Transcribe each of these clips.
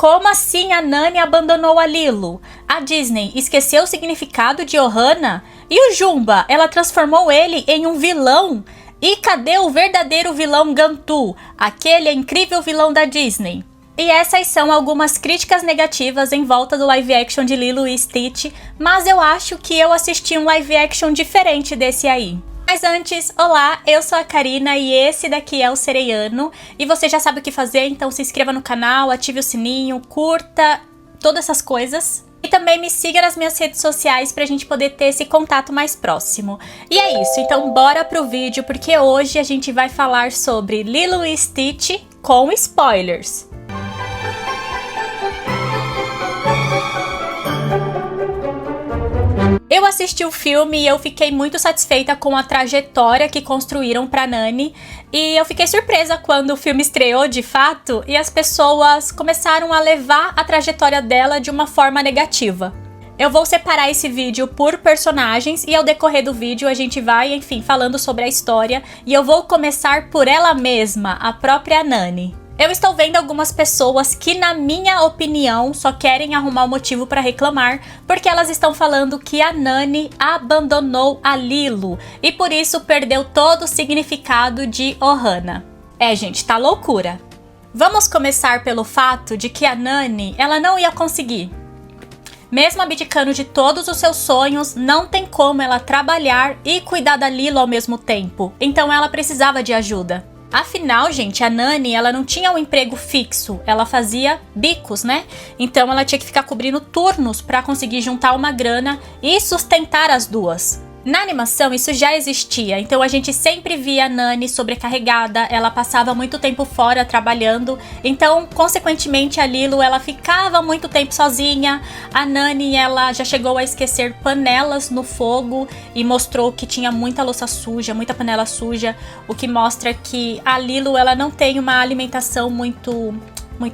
Como assim a Nani abandonou a Lilo? A Disney esqueceu o significado de Ohana? E o Jumba, ela transformou ele em um vilão? E cadê o verdadeiro vilão Gantu, aquele incrível vilão da Disney? E essas são algumas críticas negativas em volta do live action de Lilo e Stitch, mas eu acho que eu assisti um live action diferente desse aí. Mas antes, olá, eu sou a Karina e esse daqui é o Sereiano. E você já sabe o que fazer, então se inscreva no canal, ative o sininho, curta, todas essas coisas. E também me siga nas minhas redes sociais pra gente poder ter esse contato mais próximo. E é isso, então bora pro vídeo, porque hoje a gente vai falar sobre Lilo e Stitch com spoilers. Eu assisti o filme e eu fiquei muito satisfeita com a trajetória que construíram pra Nani. E eu fiquei surpresa quando o filme estreou de fato e as pessoas começaram a levar a trajetória dela de uma forma negativa. Eu vou separar esse vídeo por personagens e ao decorrer do vídeo a gente vai, enfim, falando sobre a história. E eu vou começar por ela mesma, a própria Nani. Eu estou vendo algumas pessoas que, na minha opinião, só querem arrumar um motivo para reclamar, porque elas estão falando que a Nani abandonou a Lilo e por isso perdeu todo o significado de Ohana. Gente, tá loucura. Vamos começar pelo fato de que a Nani, ela não ia conseguir. Mesmo abdicando de todos os seus sonhos, não tem como ela trabalhar e cuidar da Lilo ao mesmo tempo, então ela precisava de ajuda. Afinal, gente, a Nani, ela não tinha um emprego fixo, ela fazia bicos, né? Então ela tinha que ficar cobrindo turnos para conseguir juntar uma grana e sustentar as duas. Na animação isso já existia, então a gente sempre via a Nani sobrecarregada, ela passava muito tempo fora trabalhando, então consequentemente a Lilo ela ficava muito tempo sozinha. A Nani ela já chegou a esquecer panelas no fogo e mostrou que tinha muita louça suja, muita panela suja, o que mostra que a Lilo ela não tem uma alimentação muito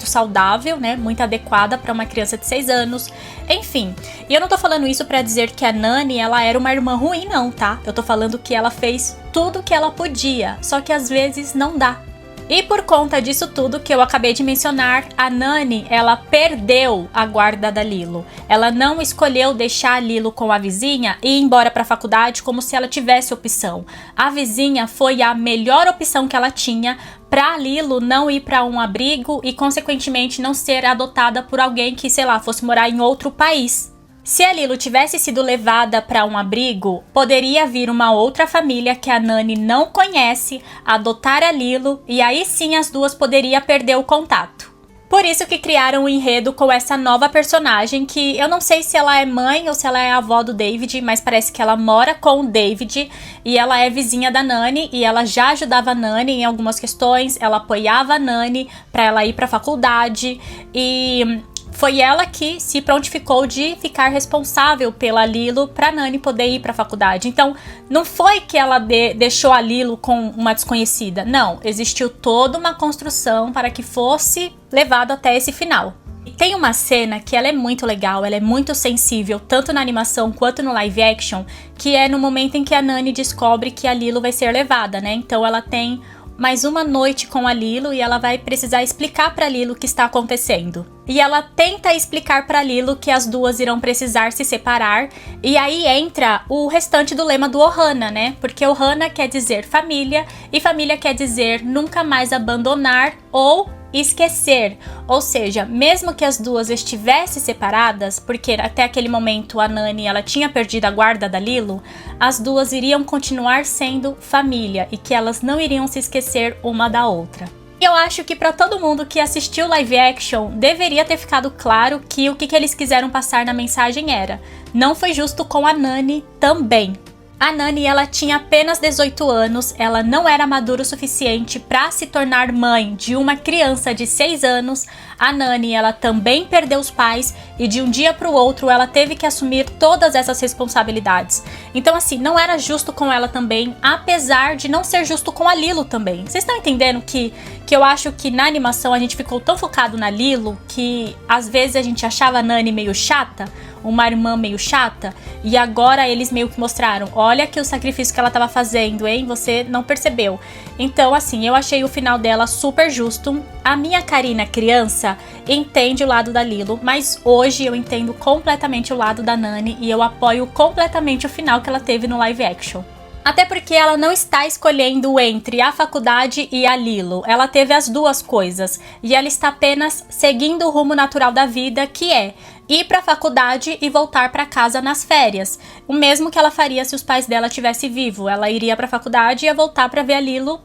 saudável, né? Muito adequada para uma criança de 6 anos. Enfim, e eu não tô falando isso para dizer que a Nani, ela era uma irmã ruim, não, tá? Eu tô falando que ela fez tudo que ela podia, só que às vezes não dá. E por conta disso tudo que eu acabei de mencionar, a Nani, ela perdeu a guarda da Lilo. Ela não escolheu deixar a Lilo com a vizinha e ir embora para a faculdade como se ela tivesse opção. A vizinha foi a melhor opção que ela tinha para a Lilo não ir para um abrigo e consequentemente não ser adotada por alguém que, sei lá, fosse morar em outro país. Se a Lilo tivesse sido levada para um abrigo, poderia vir uma outra família que a Nani não conhece, adotar a Lilo e aí sim as duas poderiam perder o contato. Por isso que criaram um enredo com essa nova personagem que eu não sei se ela é mãe ou se ela é avó do David, mas parece que ela mora com o David e ela é vizinha da Nani e ela já ajudava a Nani em algumas questões, ela apoiava a Nani para ela ir para a faculdade e foi ela que se prontificou de ficar responsável pela Lilo pra Nani poder ir pra faculdade. Então, não foi que ela deixou a Lilo com uma desconhecida. Não, existiu toda uma construção para que fosse levado até esse final. E tem uma cena que ela é muito legal, ela é muito sensível, tanto na animação quanto no live action, que é no momento em que a Nani descobre que a Lilo vai ser levada, né? Então ela tem mais uma noite com a Lilo e ela vai precisar explicar pra Lilo o que está acontecendo. E ela tenta explicar pra Lilo que as duas irão precisar se separar. E aí entra o restante do lema do Ohana, né? Porque Ohana quer dizer família e família quer dizer nunca mais abandonar ou esquecer. Ou seja, mesmo que as duas estivessem separadas, porque até aquele momento a Nani ela tinha perdido a guarda da Lilo, as duas iriam continuar sendo família e que elas não iriam se esquecer uma da outra. E eu acho que para todo mundo que assistiu live action, deveria ter ficado claro que o que eles quiseram passar na mensagem era: não foi justo com a Nani também. A Nani, ela tinha apenas 18 anos, ela não era madura o suficiente para se tornar mãe de uma criança de 6 anos. A Nani, ela também perdeu os pais e de um dia para o outro ela teve que assumir todas essas responsabilidades. Então assim, não era justo com ela também, apesar de não ser justo com a Lilo também. Vocês estão entendendo que eu acho que na animação a gente ficou tão focado na Lilo que às vezes a gente achava a Nani meio chata? uma irmã meio chata, e agora eles meio que mostraram, olha que o sacrifício que ela tava fazendo, hein, você não percebeu. Então assim, eu achei o final dela super justo. A minha Karina criança entende o lado da Lilo, mas hoje eu entendo completamente o lado da Nani e eu apoio completamente o final que ela teve no live action. Até porque ela não está escolhendo entre a faculdade e a Lilo. Ela teve as duas coisas. E ela está apenas seguindo o rumo natural da vida, que é ir para a faculdade e voltar para casa nas férias. O mesmo que ela faria se os pais dela tivessem vivo. Ela iria para a faculdade e ia voltar para ver a Lilo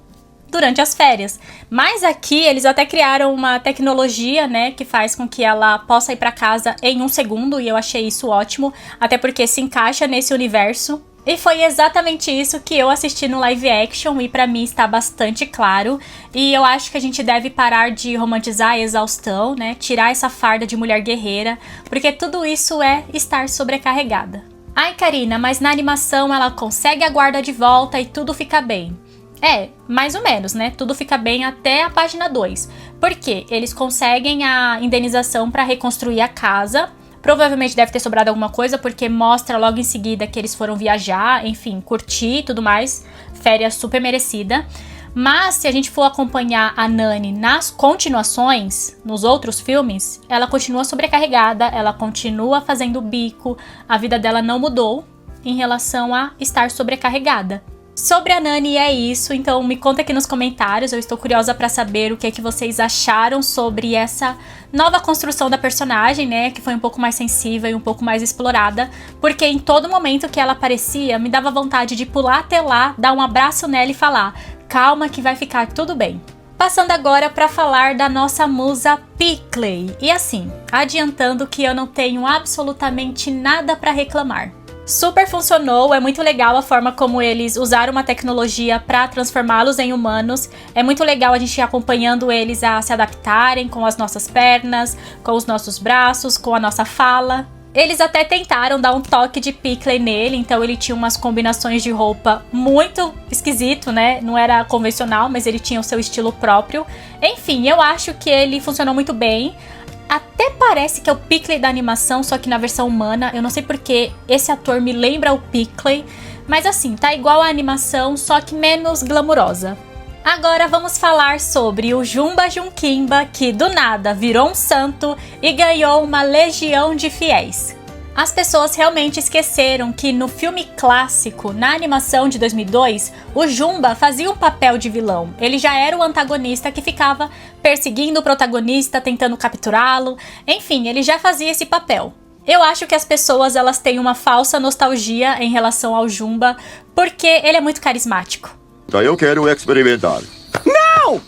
durante as férias. Mas aqui eles até criaram uma tecnologia, né, que faz com que ela possa ir para casa em 1 segundo. E eu achei isso ótimo. Até porque se encaixa nesse universo. E foi exatamente isso que eu assisti no live action e pra mim está bastante claro. E eu acho que a gente deve parar de romantizar a exaustão, né? Tirar essa farda de mulher guerreira, porque tudo isso é estar sobrecarregada. Ai, Karina, mas na animação ela consegue a guarda de volta e tudo fica bem. É, mais ou menos, né? Tudo fica bem até a página 2. Porque eles conseguem a indenização pra reconstruir a casa. Provavelmente deve ter sobrado alguma coisa, porque mostra logo em seguida que eles foram viajar, enfim, curtir e tudo mais. Férias super merecida. Mas se a gente for acompanhar a Nani nas continuações, nos outros filmes, ela continua sobrecarregada, ela continua fazendo bico, a vida dela não mudou em relação a estar sobrecarregada. Sobre a Nani é isso, então me conta aqui nos comentários, eu estou curiosa pra saber o que é que vocês acharam sobre essa nova construção da personagem, né, que foi um pouco mais sensível e um pouco mais explorada, porque em todo momento que ela aparecia, me dava vontade de pular até lá, dar um abraço nela e falar, calma que vai ficar tudo bem. Passando agora para falar da nossa musa Pickley, e assim, adiantando que eu não tenho absolutamente nada para reclamar. Super funcionou, é muito legal a forma como eles usaram uma tecnologia para transformá-los em humanos. É muito legal a gente ir acompanhando eles a se adaptarem com as nossas pernas, com os nossos braços, com a nossa fala. Eles até tentaram dar um toque de Pickley nele, então ele tinha umas combinações de roupa muito esquisito, né? Não era convencional, mas ele tinha o seu estilo próprio. Enfim, eu acho que ele funcionou muito bem. Até parece que é o Pickley da animação, só que na versão humana. Eu não sei porque esse ator me lembra o Pickley. Mas assim, tá igual a animação, só que menos glamurosa. Agora vamos falar sobre o Jumba Junquimba, que do nada virou um santo e ganhou uma legião de fiéis. As pessoas realmente esqueceram que no filme clássico, na animação de 2002, o Jumba fazia um papel de vilão. Ele já era o antagonista que ficava perseguindo o protagonista, tentando capturá-lo. Enfim, ele já fazia esse papel. Eu acho que as pessoas elas têm uma falsa nostalgia em relação ao Jumba, porque ele é muito carismático. Eu quero experimentar. Não!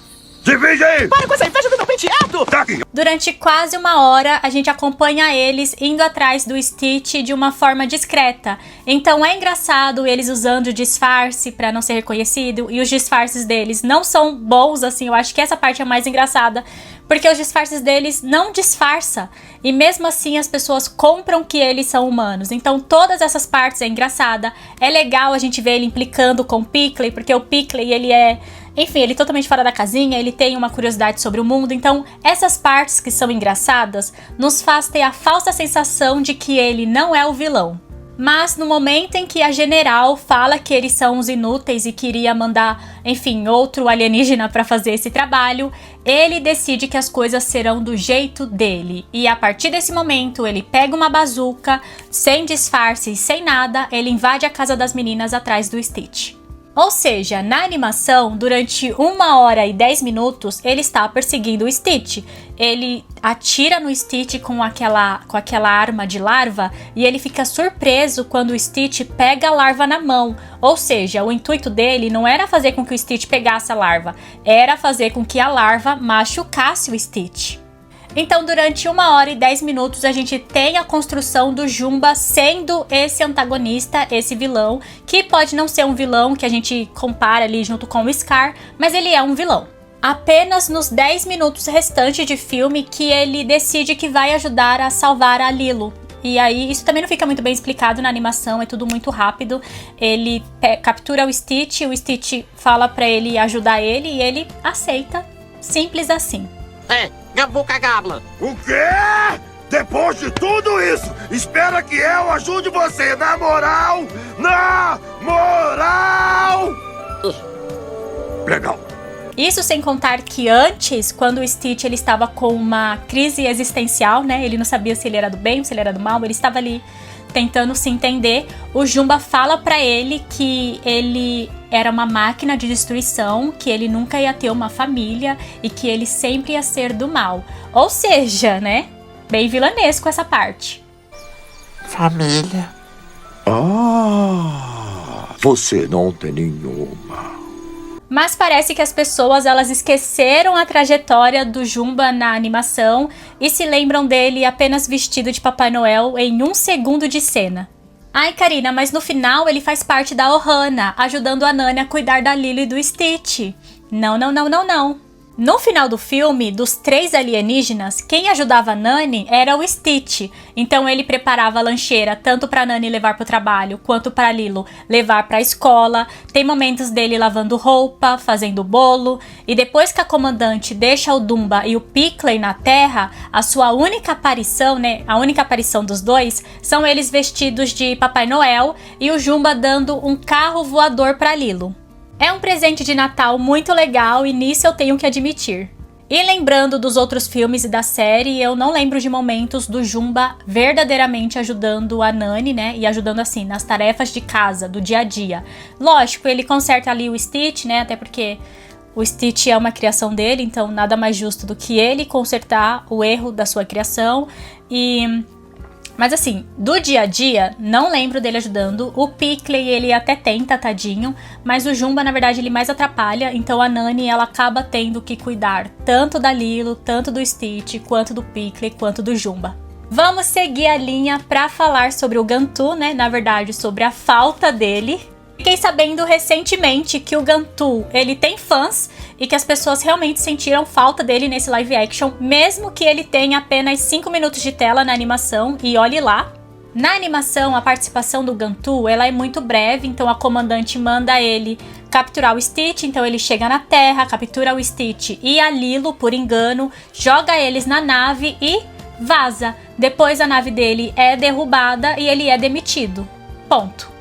Divide! Para com essa inveja do meu penteado! Tá aqui. Durante quase 1 hora, a gente acompanha eles indo atrás do Stitch de uma forma discreta. Então é engraçado eles usando disfarce pra não ser reconhecido. E os disfarces deles não são bons, assim. Eu acho que essa parte é a mais engraçada. Porque os disfarces deles não disfarça. E mesmo assim as pessoas compram que eles são humanos. Então todas essas partes é engraçada. É legal a gente ver ele implicando com o Pickley. Porque o Pickley, ele é... Enfim, ele é totalmente fora da casinha, ele tem uma curiosidade sobre o mundo, então essas partes que são engraçadas nos faz ter a falsa sensação de que ele não é o vilão. Mas no momento em que a general fala que eles são os inúteis e queria mandar, enfim, outro alienígena para fazer esse trabalho, ele decide que as coisas serão do jeito dele. E a partir desse momento, ele pega uma bazuca, sem disfarce e sem nada, ele invade a casa das meninas atrás do Stitch. Ou seja, na animação, durante 1 hora e 10 minutos, ele está perseguindo o Stitch. Ele atira no Stitch com aquela arma de larva e ele fica surpreso quando o Stitch pega a larva na mão. Ou seja, o intuito dele não era fazer com que o Stitch pegasse a larva, era fazer com que a larva machucasse o Stitch. Então, durante 1 hora e 10 minutos, a gente tem a construção do Jumba sendo esse antagonista, esse vilão, que pode não ser um vilão que a gente compara ali junto com o Scar, mas ele é um vilão. Apenas nos 10 minutos restantes de filme que ele decide que vai ajudar a salvar a Lilo. E aí, isso também não fica muito bem explicado na animação, é tudo muito rápido. Ele captura o Stitch fala pra ele ajudar ele e ele aceita. Simples assim. É, gabuca gabla. O quê? Depois de tudo isso, espera que eu ajude você, na moral! Na moral! Legal. Isso sem contar que antes, quando o Stitch ele estava com uma crise existencial, né? Ele não sabia se ele era do bem ou se ele era do mal, ele estava ali tentando se entender. O Jumba fala pra ele que ele era uma máquina de destruição, que ele nunca ia ter uma família e que ele sempre ia ser do mal. Ou seja, né? Bem vilanesco essa parte. Família. Você não tem nenhuma. Mas parece que as pessoas elas esqueceram a trajetória do Jumba na animação e se lembram dele apenas vestido de Papai Noel em 1 segundo de cena. Ai, Karina, mas no final ele faz parte da Ohana, ajudando a Nani a cuidar da Lilo e do Stitch. Não, não, não, não, não. No final do filme, dos 3 alienígenas, quem ajudava a Nani era o Stitch. Então ele preparava a lancheira tanto para Nani levar para o trabalho, quanto para Lilo levar para a escola. Tem momentos dele lavando roupa, fazendo bolo. E depois que a comandante deixa o Dumba e o Pickley na Terra, a sua única aparição, né, a única aparição dos dois, são eles vestidos de Papai Noel e o Jumba dando um carro voador para Lilo. É um presente de Natal muito legal e nisso eu tenho que admitir. E lembrando dos outros filmes e da série, eu não lembro de momentos do Jumba verdadeiramente ajudando a Nani, né? E ajudando assim, nas tarefas de casa, do dia a dia. Lógico, ele conserta ali o Stitch, né? Até porque o Stitch é uma criação dele, então nada mais justo do que ele consertar o erro da sua criação. Mas assim, do dia a dia, não lembro dele ajudando. O Pickley, ele até tenta, tadinho. Mas o Jumba, na verdade, ele mais atrapalha. Então a Nani, ela acaba tendo que cuidar tanto da Lilo, tanto do Stitch, quanto do Pickley, quanto do Jumba. Vamos seguir a linha pra falar sobre o Gantu, né? Na verdade, sobre a falta dele. Fiquei sabendo recentemente que o Gantu, ele tem fãs e que as pessoas realmente sentiram falta dele nesse live action, mesmo que ele tenha apenas 5 minutos de tela na animação, e olhe lá. Na animação, a participação do Gantu, ela é muito breve, então a comandante manda ele capturar o Stitch, então ele chega na Terra, captura o Stitch e a Lilo, por engano, joga eles na nave e vaza. Depois a nave dele é derrubada e ele é demitido. Ponto.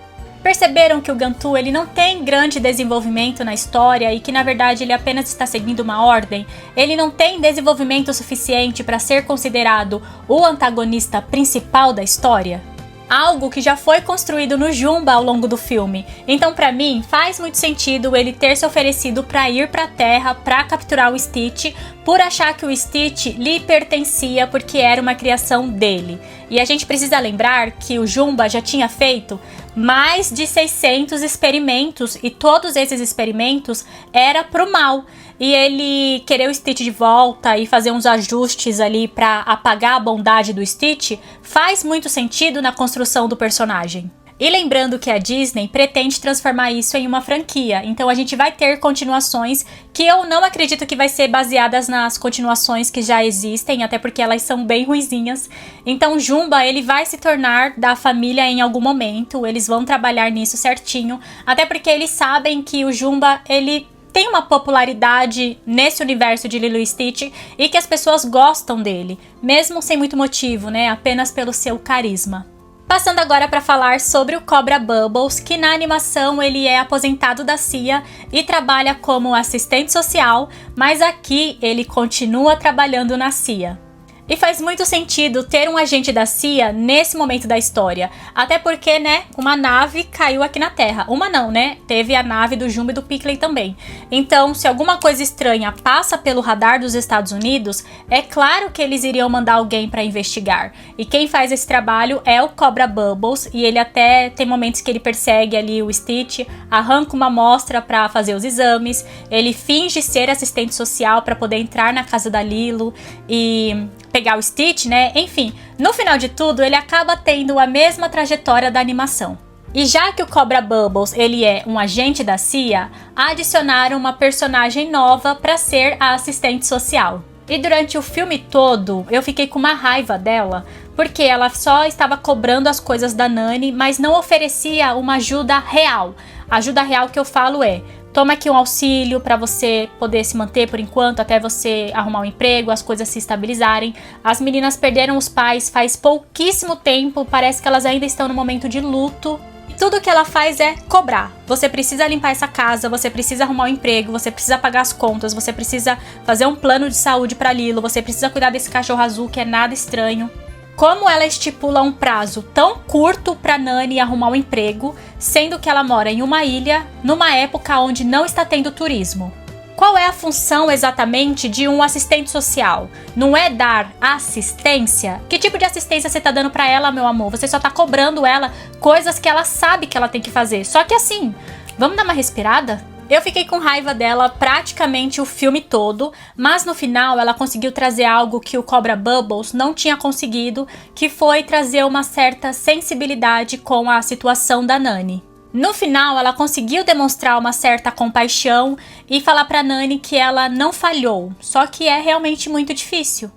Perceberam que o Gantu ele não tem grande desenvolvimento na história e que na verdade ele apenas está seguindo uma ordem? Ele não tem desenvolvimento suficiente para ser considerado o antagonista principal da história? Algo que já foi construído no Jumba ao longo do filme. Então, pra mim, faz muito sentido ele ter se oferecido para ir pra Terra para capturar o Stitch, por achar que o Stitch lhe pertencia porque era uma criação dele. E a gente precisa lembrar que o Jumba já tinha feito mais de 600 experimentos e todos esses experimentos era pro mal. E ele querer o Stitch de volta e fazer uns ajustes ali pra apagar a bondade do Stitch faz muito sentido na construção do personagem. E lembrando que a Disney pretende transformar isso em uma franquia, então a gente vai ter continuações que eu não acredito que vai ser baseadas nas continuações que já existem, até porque elas são bem ruinzinhas. Então Jumba, ele vai se tornar da família em algum momento, eles vão trabalhar nisso certinho, até porque eles sabem que o Jumba, ele tem uma popularidade nesse universo de Lilo e Stitch e que as pessoas gostam dele, mesmo sem muito motivo, né? Apenas pelo seu carisma. Passando agora para falar sobre o Cobra Bubbles, que na animação ele é aposentado da CIA e trabalha como assistente social, mas aqui ele continua trabalhando na CIA. E faz muito sentido ter um agente da CIA nesse momento da história. Até porque, né, uma nave caiu aqui na Terra. Uma não, né? Teve a nave do Jumba e do Pickley também. Então, se alguma coisa estranha passa pelo radar dos Estados Unidos, é claro que eles iriam mandar alguém para investigar. E quem faz esse trabalho é o Cobra Bubbles. E ele até tem momentos que ele persegue ali o Stitch, arranca uma amostra para fazer os exames. Ele finge ser assistente social para poder entrar na casa da Lilo e pegar o Stitch, né? Enfim, no final de tudo, ele acaba tendo a mesma trajetória da animação. E já que o Cobra Bubbles, ele é um agente da CIA, adicionaram uma personagem nova para ser a assistente social. E durante o filme todo, eu fiquei com uma raiva dela, porque ela só estava cobrando as coisas da Nani, mas não oferecia uma ajuda real. A ajuda real que eu falo é, toma aqui um auxílio para você poder se manter por enquanto, até você arrumar um emprego, as coisas se estabilizarem. As meninas perderam os pais faz pouquíssimo tempo, parece que elas ainda estão no momento de luto. E tudo que ela faz é cobrar. Você precisa limpar essa casa, você precisa arrumar um emprego, você precisa pagar as contas, você precisa fazer um plano de saúde para Lilo, você precisa cuidar desse cachorro azul que é nada estranho. Como ela estipula um prazo tão curto para Nani arrumar um emprego, sendo que ela mora em uma ilha, numa época onde não está tendo turismo? Qual é a função exatamente de um assistente social? Não é dar assistência? Que tipo de assistência você tá dando para ela, meu amor? Você só tá cobrando ela coisas que ela sabe que ela tem que fazer. Só que assim, vamos dar uma respirada? Eu fiquei com raiva dela praticamente o filme todo, mas no final ela conseguiu trazer algo que o Cobra Bubbles não tinha conseguido, que foi trazer uma certa sensibilidade com a situação da Nani. No final, ela conseguiu demonstrar uma certa compaixão e falar pra Nani que ela não falhou, só que é realmente muito difícil.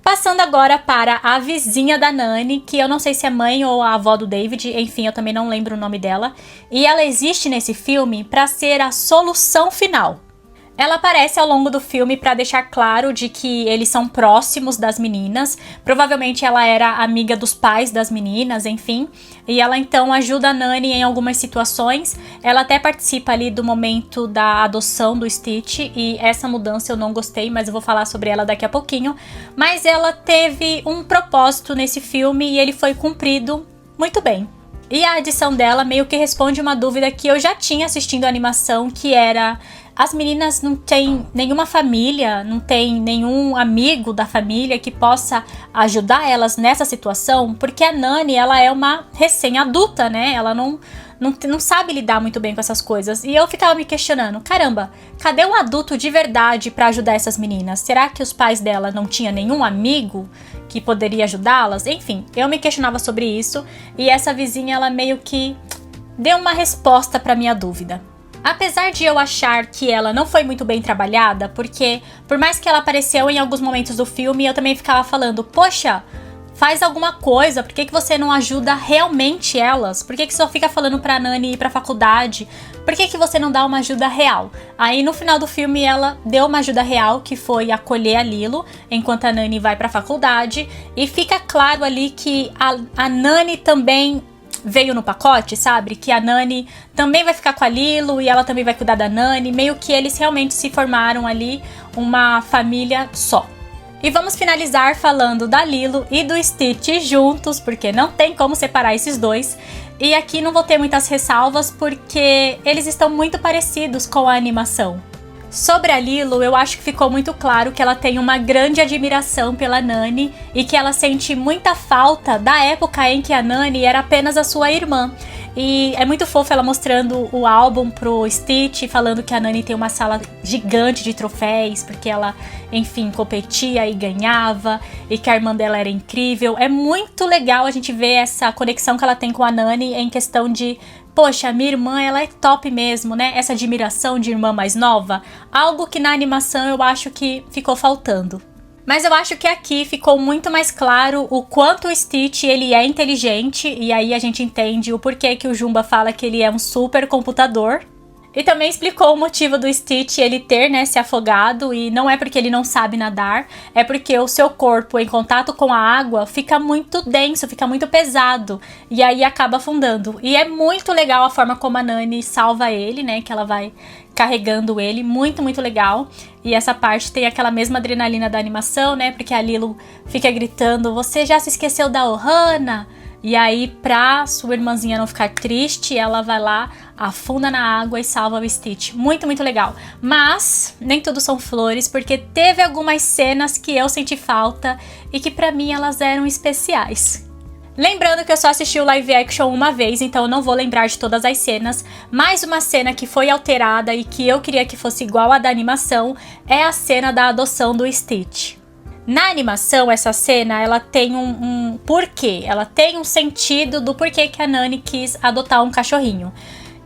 Passando agora para a vizinha da Nani, que eu não sei se é mãe ou a avó do David, enfim, eu também não lembro o nome dela. E ela existe nesse filme para ser a solução final. Ela aparece ao longo do filme para deixar claro de que eles são próximos das meninas. Provavelmente ela era amiga dos pais das meninas, enfim. E ela então ajuda a Nani em algumas situações. Ela até participa ali do momento da adoção do Stitch. E essa mudança eu não gostei, mas eu vou falar sobre ela daqui a pouquinho. Mas ela teve um propósito nesse filme e ele foi cumprido muito bem. E a adição dela meio que responde uma dúvida que eu já tinha assistindo a animação, que era... As meninas não têm nenhuma família, não tem nenhum amigo da família que possa ajudar elas nessa situação, porque a Nani, ela é uma recém-adulta, né? Ela não sabe lidar muito bem com essas coisas. E eu ficava me questionando, caramba, cadê um adulto de verdade pra ajudar essas meninas? Será que os pais dela não tinham nenhum amigo que poderia ajudá-las? Enfim, eu me questionava sobre isso e essa vizinha, ela meio que deu uma resposta pra minha dúvida. Apesar de eu achar que ela não foi muito bem trabalhada, porque por mais que ela apareceu em alguns momentos do filme, eu também ficava falando, poxa, faz alguma coisa, por que você não ajuda realmente elas? Por que só fica falando pra Nani ir pra faculdade? Por que você não dá uma ajuda real? Aí no final do filme ela deu uma ajuda real, que foi acolher a Lilo, enquanto a Nani vai pra faculdade, e fica claro ali que a Nani também... veio no pacote, sabe? Que a Nani também vai ficar com a Lilo e ela também vai cuidar da Nani. Meio que eles realmente se formaram ali uma família só. E vamos finalizar falando da Lilo e do Stitch juntos, porque não tem como separar esses dois. E aqui não vou ter muitas ressalvas, porque eles estão muito parecidos com a animação. Sobre a Lilo, eu acho que ficou muito claro que ela tem uma grande admiração pela Nani e que ela sente muita falta da época em que a Nani era apenas a sua irmã. E é muito fofo ela mostrando o álbum pro Stitch, falando que a Nani tem uma sala gigante de troféus, porque ela, enfim, competia e ganhava, e que a irmã dela era incrível. É muito legal a gente ver essa conexão que ela tem com a Nani em questão de... Poxa, minha irmã, ela é top mesmo, né? Essa admiração de irmã mais nova. Algo que na animação eu acho que ficou faltando. Mas eu acho que aqui ficou muito mais claro o quanto o Stitch ele é inteligente. E aí a gente entende o porquê que o Jumba fala que ele é um super computador. E também explicou o motivo do Stitch ele ter, né, se afogado, e não é porque ele não sabe nadar, é porque o seu corpo em contato com a água fica muito denso, fica muito pesado, e aí acaba afundando. E é muito legal a forma como a Nani salva ele, né, que ela vai carregando ele, muito, muito legal. E essa parte tem aquela mesma adrenalina da animação, né, porque a Lilo fica gritando, você já se esqueceu da Ohana? E aí, pra sua irmãzinha não ficar triste, ela vai lá, afunda na água e salva o Stitch. Muito, muito legal. Mas nem tudo são flores, porque teve algumas cenas que eu senti falta e que pra mim elas eram especiais. Lembrando que eu só assisti o live action uma vez, então eu não vou lembrar de todas as cenas. Mais uma cena que foi alterada e que eu queria que fosse igual à da animação é a cena da adoção do Stitch. Na animação, essa cena, ela tem um porquê, ela tem um sentido do porquê que a Nani quis adotar um cachorrinho.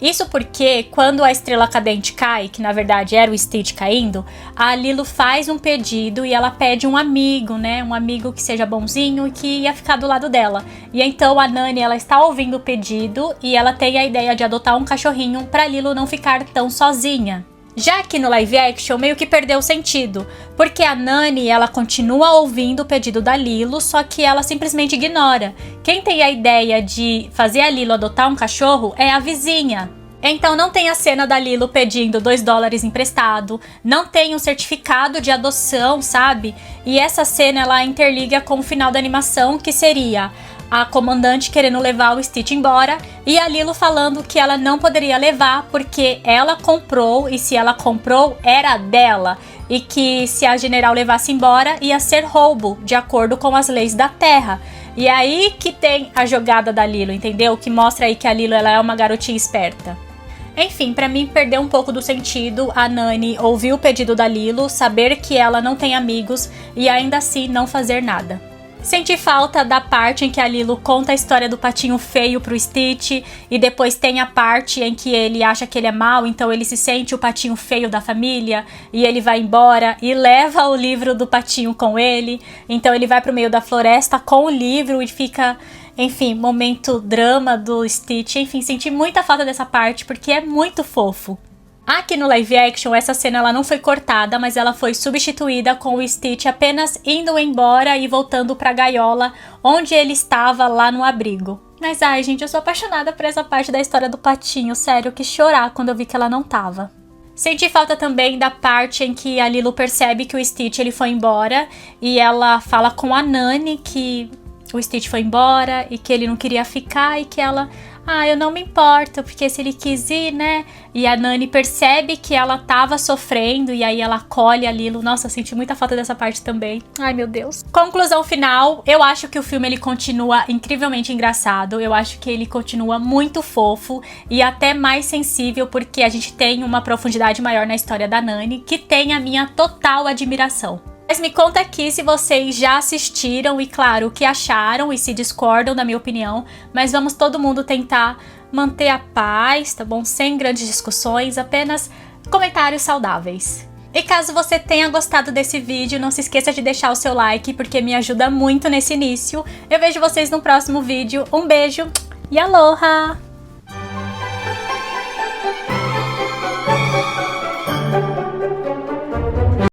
Isso porque quando a estrela cadente cai, que na verdade era o Stitch caindo, a Lilo faz um pedido e ela pede um amigo, né? Um amigo que seja bonzinho e que ia ficar do lado dela. E então a Nani, ela está ouvindo o pedido e ela tem a ideia de adotar um cachorrinho pra Lilo não ficar tão sozinha. Já que no live action meio que perdeu o sentido, porque a Nani, ela continua ouvindo o pedido da Lilo, só que ela simplesmente ignora. Quem tem a ideia de fazer a Lilo adotar um cachorro é a vizinha. Então não tem a cena da Lilo pedindo $2 emprestado, não tem um certificado de adoção, sabe? E essa cena ela interliga com o final da animação, que seria a comandante querendo levar o Stitch embora e a Lilo falando que ela não poderia levar porque ela comprou e se ela comprou era dela e que se a general levasse embora ia ser roubo de acordo com as leis da Terra. E aí que tem a jogada da Lilo, entendeu? Que mostra aí que a Lilo ela é uma garotinha esperta. Enfim, pra mim perdeu um pouco do sentido a Nani ouvir o pedido da Lilo, saber que ela não tem amigos e ainda assim não fazer nada. Senti falta da parte em que a Lilo conta a história do patinho feio pro Stitch e depois tem a parte em que ele acha que ele é mau, então ele se sente o patinho feio da família e ele vai embora e leva o livro do patinho com ele. Então ele vai pro meio da floresta com o livro e fica, enfim, momento drama do Stitch. Enfim, senti muita falta dessa parte porque é muito fofo. Aqui no live action, essa cena ela não foi cortada, mas ela foi substituída com o Stitch apenas indo embora e voltando pra gaiola, onde ele estava lá no abrigo. Mas ai gente, eu sou apaixonada por essa parte da história do patinho, sério, eu quis chorar quando eu vi que ela não tava. Senti falta também da parte em que a Lilo percebe que o Stitch ele foi embora e ela fala com a Nani que o Stitch foi embora e que ele não queria ficar e que ela... Ah, eu não me importo, porque se ele quis ir, né? E a Nani percebe que ela tava sofrendo e aí ela acolhe a Lilo. Nossa, eu senti muita falta dessa parte também. Ai, meu Deus. Conclusão final, eu acho que o filme ele continua incrivelmente engraçado. Eu acho que ele continua muito fofo e até mais sensível, porque a gente tem uma profundidade maior na história da Nani, que tem a minha total admiração. Mas me conta aqui se vocês já assistiram e, claro, o que acharam e se discordam da minha opinião. Mas vamos todo mundo tentar manter a paz, tá bom? Sem grandes discussões, apenas comentários saudáveis. E caso você tenha gostado desse vídeo, não se esqueça de deixar o seu like, porque me ajuda muito nesse início. Eu vejo vocês no próximo vídeo. Um beijo e aloha!